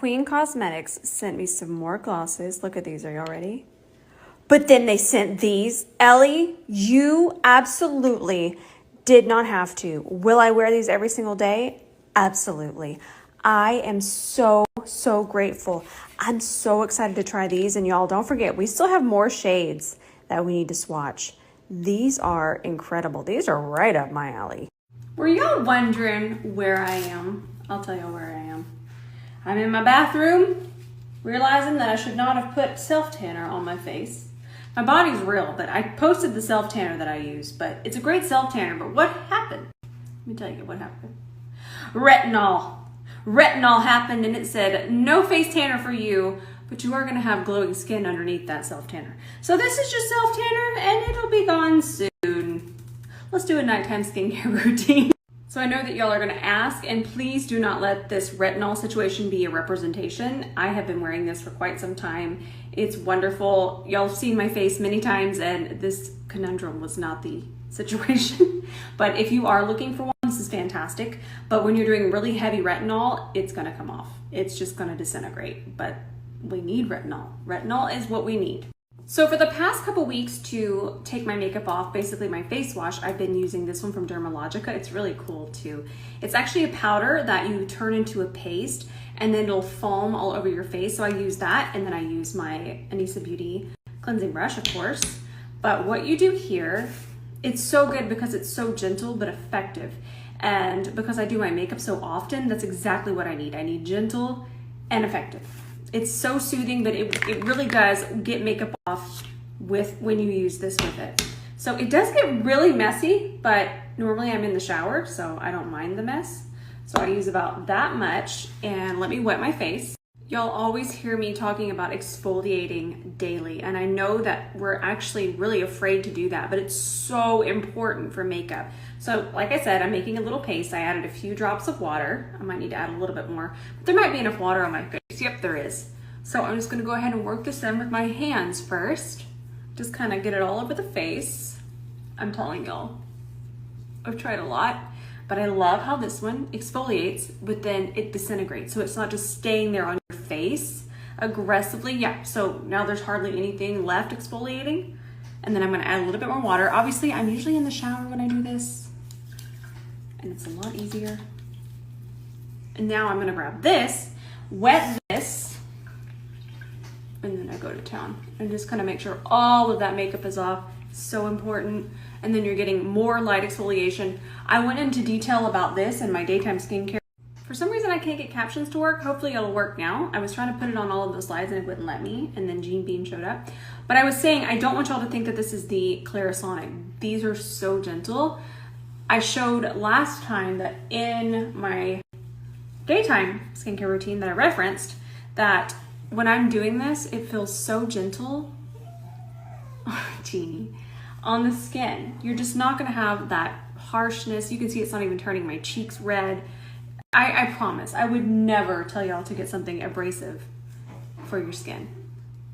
Queen Cosmetics sent me some more glosses. Look at these. Are y'all ready? But then they sent these. Ellie, you absolutely did not have to. Will I wear these every single day? Absolutely. I am so grateful. I'm so excited to try these. And y'all, don't forget, we still have more shades that we need to swatch. These are incredible. These are right up my alley. Were y'all wondering where I am? I'll tell y'all where I am. I'm in my bathroom, realizing that I should not have put self-tanner on my face. My body's real, but I posted the self-tanner that I use, but it's a great self-tanner. But what happened? Let me tell you what happened. Retinol happened, and it said, no face tanner for you, but you are gonna have glowing skin underneath that self-tanner. So this is just self-tanner, and it'll be gone soon. Let's do a nighttime skincare routine. So I know that y'all are gonna ask, and please do not let this retinol situation be a representation. I have been wearing this for quite some time. It's wonderful. Y'all have seen my face many times, and this conundrum was not the situation. But if you are looking for one, this is fantastic. But when you're doing really heavy retinol, it's gonna come off. It's just gonna disintegrate, but we need retinol. Retinol is what we need. So for the past couple weeks to take my makeup off, basically my face wash, I've been using this one from Dermalogica. It's really cool too. It's actually a powder that you turn into a paste and then it'll foam all over your face. So I use that, and then I use my Anissa Beauty cleansing brush, of course. But what you do here, it's so good because it's so gentle but effective. And because I do my makeup so often, that's exactly what I need. I need gentle and effective. It's so soothing, but it really does get makeup off when you use this with it. So it does get really messy, but normally I'm in the shower, so I don't mind the mess. So I use about that much, and let me wet my face. Y'all always hear me talking about exfoliating daily, and I know that we're actually really afraid to do that, but it's so important for makeup. So like I said, I'm making a little paste. I added a few drops of water. I might need to add a little bit more, but there might be enough water on my face. Yep, there is. So I'm just gonna go ahead and work this in with my hands first. Just kind of get it all over the face. I'm telling y'all, I've tried a lot, but I love how this one exfoliates, but then it disintegrates. So it's not just staying there on your face aggressively. Yeah, so now there's hardly anything left exfoliating. And then I'm gonna add a little bit more water. Obviously, I'm usually in the shower when I do this, and it's a lot easier. And now I'm gonna grab this, wet this, and then I go to town and just kind of make sure all of that makeup is off. So important. And then you're getting more light exfoliation. I went into detail about this in my daytime skincare. For some reason I can't get captions to work. Hopefully it'll work now. I was trying to put it on all of the slides and it wouldn't let me, and then Jean Bean showed up. But I was saying, I don't want y'all to think that this is the Clarisonic. These are so gentle. I showed last time that in my daytime skincare routine that I referenced, that when I'm doing this, it feels so gentle, Jeannie, on the skin. You're just not gonna have that harshness. You can see it's not even turning my cheeks red. I promise, I would never tell y'all to get something abrasive for your skin.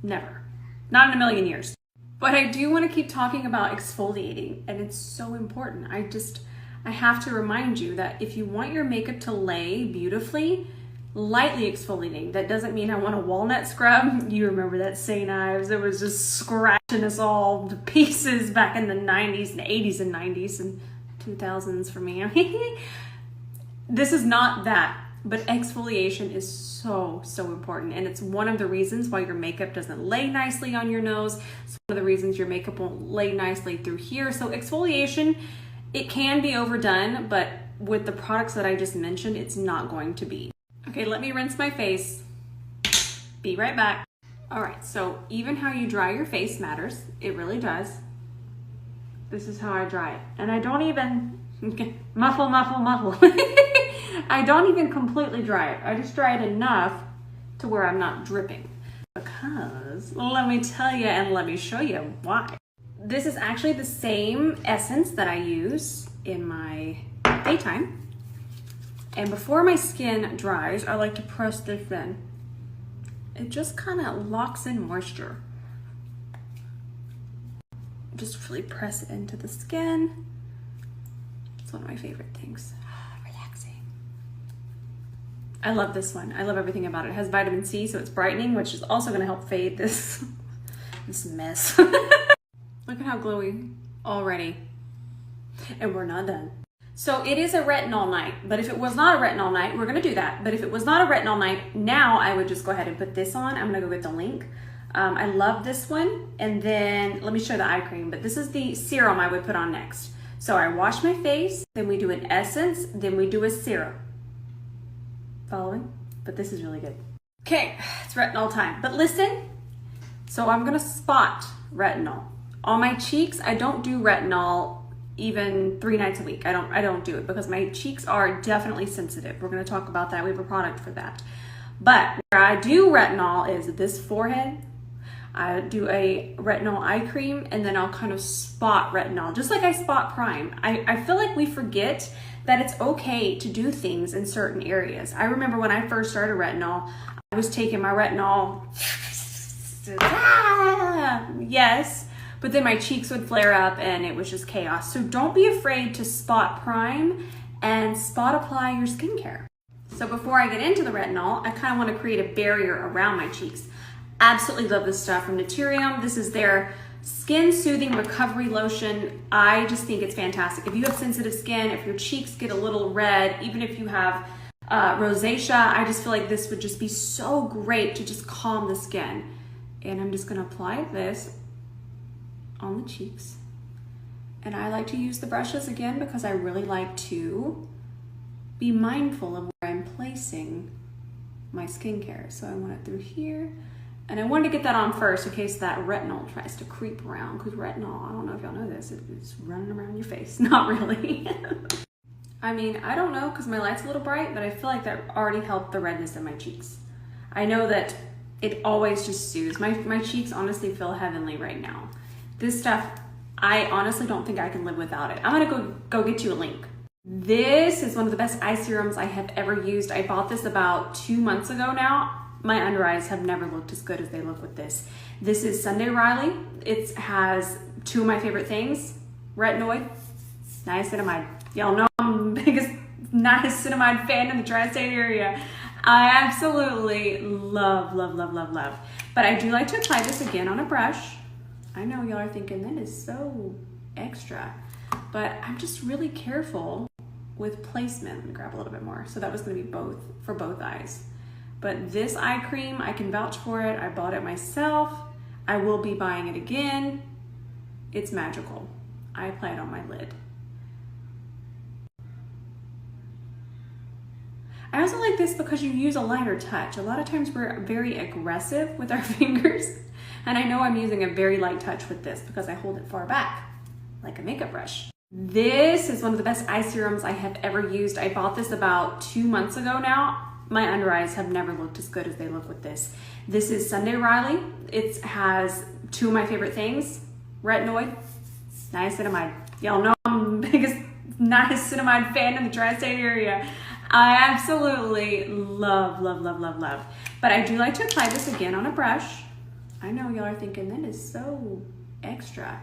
Never. Not in a million years. But I do want to keep talking about exfoliating, and it's so important. I have to remind you that if you want your makeup to lay beautifully, lightly exfoliating. That doesn't mean I want a walnut scrub. You remember that St. Ives? It was just scratching us all to pieces back in the 90s and 80s and 90s and 2000s for me. This is not that, but exfoliation is so important, and it's one of the reasons why your makeup doesn't lay nicely on your nose. It's one of the reasons your makeup won't lay nicely through here. So exfoliation, it can be overdone, but with the products that I just mentioned, it's not going to be. Okay, let me rinse my face. Be right back. All right, so even how you dry your face matters. It really does. This is how I dry it. And I don't even, muffle. I don't even completely dry it. I just dry it enough to where I'm not dripping. Because, let me tell you and let me show you why. This is actually the same essence that I use in my daytime. And before my skin dries, I like to press this in. It just kind of locks in moisture. Just really press it into the skin. It's one of my favorite things. Relaxing. I love this one. I love everything about it. It has vitamin C, so it's brightening, which is also gonna help fade this, this mess. Look at how glowy already. And we're not done. So it is a retinol night, but if it was not a retinol night, we're gonna do that. But if it was not a retinol night, now I would just go ahead and put this on. I'm gonna go get the link. I love this one. And then let me show the eye cream, but this is the serum I would put on next. So I wash my face, then we do an essence, then we do a serum. Following? But this is really good. Okay, it's retinol time. But listen, so I'm gonna spot retinol. On my cheeks, I don't do retinol even 3 nights a week. I don't do it because my cheeks are definitely sensitive. We're gonna talk about that. We have a product for that. But where I do retinol is this forehead. I do a retinol eye cream, and then I'll kind of spot retinol, just like I spot prime. I feel like we forget that it's okay to do things in certain areas. I remember when I first started retinol, I was taking my retinol, yes, but then my cheeks would flare up and it was just chaos. So don't be afraid to spot prime and spot apply your skincare. So before I get into the retinol, I kind of want to create a barrier around my cheeks. Absolutely love this stuff from Naturium. This is their skin soothing recovery lotion. I just think it's fantastic. If you have sensitive skin, if your cheeks get a little red, even if you have rosacea, I just feel like this would just be so great to just calm the skin. And I'm just gonna apply this on the cheeks. And I like to use the brushes again because I really like to be mindful of where I'm placing my skincare. So I want it through here. And I wanted to get that on first in case that retinol tries to creep around, because retinol, I don't know if y'all know this, it's running around your face. Not really. I mean, I don't know because my light's a little bright, but I feel like that already helped the redness in my cheeks. I know that it always just soothes. My cheeks honestly feel heavenly right now. This stuff, I honestly don't think I can live without it. I'm gonna go get you a link. This is one of the best eye serums I have ever used. I bought this about 2 months ago now. My under eyes have never looked as good as they look with this. This is Sunday Riley. It has 2 of my favorite things, retinoid, niacinamide. Y'all know I'm the biggest niacinamide fan in the tri-state area. I absolutely love, love, love, love, love. But I do like to apply this again on a brush. I know y'all are thinking that is so extra, but I'm just really careful with placement. Let me grab a little bit more. So that was gonna be both for both eyes. But this eye cream, I can vouch for it. I bought it myself. I will be buying it again. It's magical. I apply it on my lid. I also like this because you use a lighter touch. A lot of times we're very aggressive with our fingers. And I know I'm using a very light touch with this because I hold it far back, like a makeup brush. This is one of the best eye serums I have ever used. I bought this about 2 months ago now. My under eyes have never looked as good as they look with this. This is Sunday Riley. It has 2 of my favorite things, retinoid, niacinamide. Y'all know I'm the biggest niacinamide fan in the tri-state area. I absolutely love, love, love, love, love. But I do like to apply this again on a brush. I know y'all are thinking that is so extra,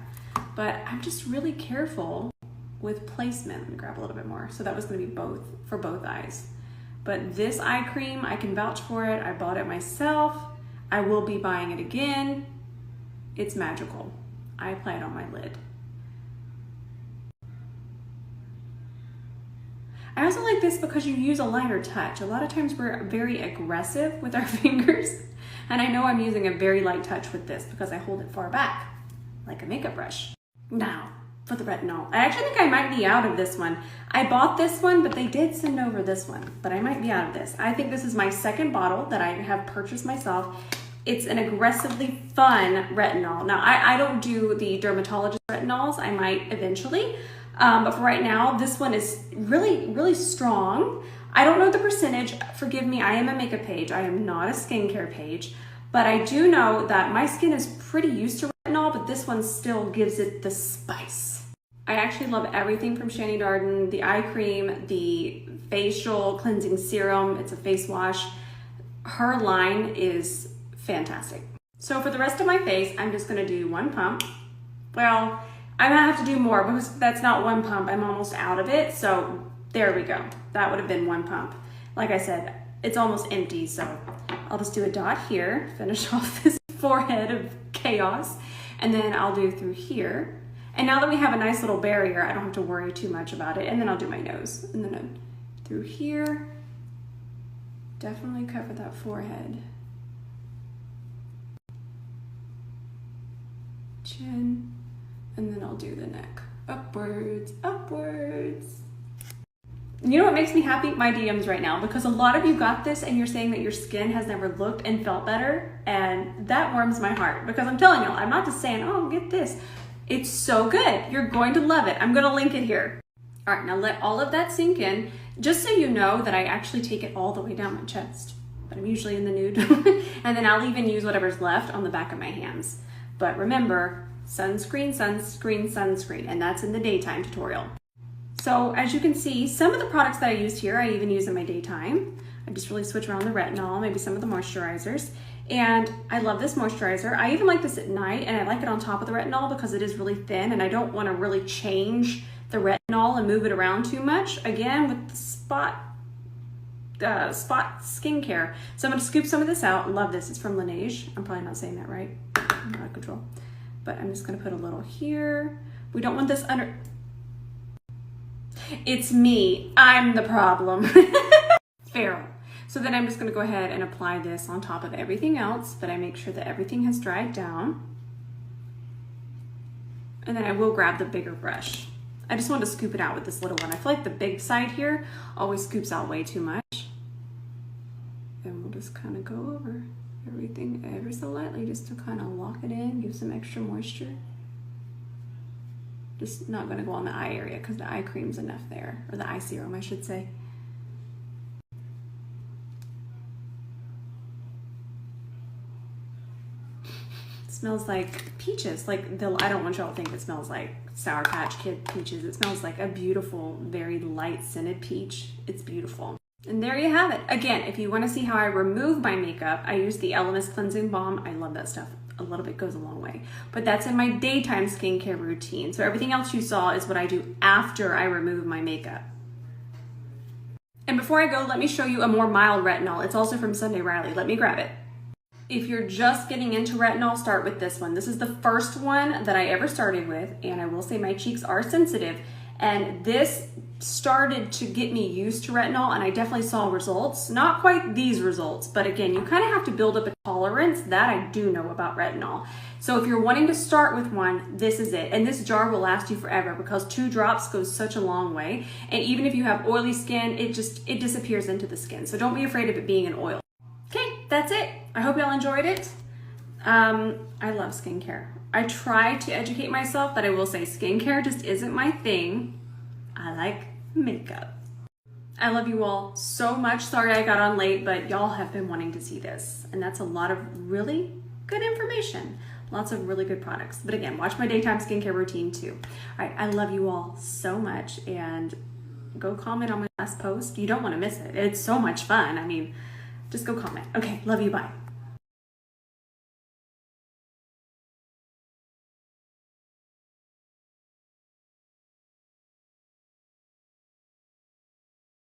but I'm just really careful with placement. Let me grab a little bit more. So that was gonna be both for both eyes. But this eye cream, I can vouch for it. I bought it myself. I will be buying it again. It's magical. I apply it on my lid. I also like this because you use a lighter touch. A lot of times we're very aggressive with our fingers. And I know I'm using a very light touch with this because I hold it far back, like a makeup brush. Now, for the retinol. I actually think I might be out of this one. I bought this one, but they did send over this one, but I might be out of this. I think this is my 2nd bottle that I have purchased myself. It's an aggressively fun retinol. Now, I don't do the dermatologist retinols. I might eventually, but for right now, this one is really, really strong. I don't know the percentage. Forgive me, I am a makeup page. I am not a skincare page, but I do know that my skin is pretty used to retinol, but this one still gives it the spice. I actually love everything from Shani Darden, the eye cream, the facial cleansing serum. It's a face wash. Her line is fantastic. So for the rest of my face, I'm just gonna do 1 pump. Well, I'm gonna have to do more because that's not 1 pump. I'm almost out of it. So there we go. That would have been 1 pump. Like I said, it's almost empty, so I'll just do a dot here, finish off this forehead of chaos, and then I'll do through here. And now that we have a nice little barrier, I don't have to worry too much about it. And then I'll do my nose, and then through here. Definitely cover that forehead. Chin, and then I'll do the neck. Upwards, upwards. You know what makes me happy? My DMs right now, because a lot of you got this and you're saying that your skin has never looked and felt better, and that warms my heart, because I'm telling you, I'm not just saying, oh, get this. It's so good. You're going to love it. I'm going to link it here. All right, now let all of that sink in, just so you know that I actually take it all the way down my chest, but I'm usually in the nude. And then I'll even use whatever's left on the back of my hands. But remember, sunscreen, sunscreen, sunscreen, and that's in the daytime tutorial. So as you can see, some of the products that I used here, I even use in my daytime. I just really switch around the retinol, maybe some of the moisturizers. And I love this moisturizer. I even like this at night, and I like it on top of the retinol because it is really thin, and I don't want to really change the retinol and move it around too much. Again, with the spot skincare. So I'm going to scoop some of this out. Love this. It's from Laneige. I'm probably not saying that right. I'm out of control. But I'm just going to put a little here. We don't want this under... It's me. I'm the problem. Feral. So then I'm just going to go ahead and apply this on top of everything else, but I make sure that everything has dried down. And then I will grab the bigger brush. I just want to scoop it out with this little one. I feel like the big side here always scoops out way too much. And we'll just kind of go over everything ever so lightly just to kind of lock it in, give some extra moisture. Just not going to go on the eye area because the eye cream's enough there, or the eye serum, I should say. Smells like peaches. Like I don't want y'all to think it smells like Sour Patch Kid peaches. It smells like a beautiful, very light scented peach. It's beautiful. And there you have it. Again, if you want to see how I remove my makeup, I use the Elemis Cleansing Balm. I love that stuff. A little bit goes a long way. But that's in my daytime skincare routine. So everything else you saw is what I do after I remove my makeup. And before I go, let me show you a more mild retinol. It's also from Sunday Riley. Let me grab it. If you're just getting into retinol, start with this one. This is the first one that I ever started with, and I will say my cheeks are sensitive, and this started to get me used to retinol, and I definitely saw results. Not quite these results, but again, you kind of have to build up a tolerance. That I do know about retinol. So if you're wanting to start with one, this is it. And this jar will last you forever because 2 drops goes such a long way. And even if you have oily skin, it disappears into the skin. So don't be afraid of it being an oil. Okay, that's it. I hope y'all enjoyed it. I love skincare. I try to educate myself, but I will say skincare just isn't my thing. I like makeup. I love you all so much. Sorry I got on late, but y'all have been wanting to see this. And that's a lot of really good information. Lots of really good products. But again, watch my daytime skincare routine too. All right, I love you all so much. And go comment on my last post. You don't want to miss it. It's so much fun. I mean, just go comment. Okay, love you, bye.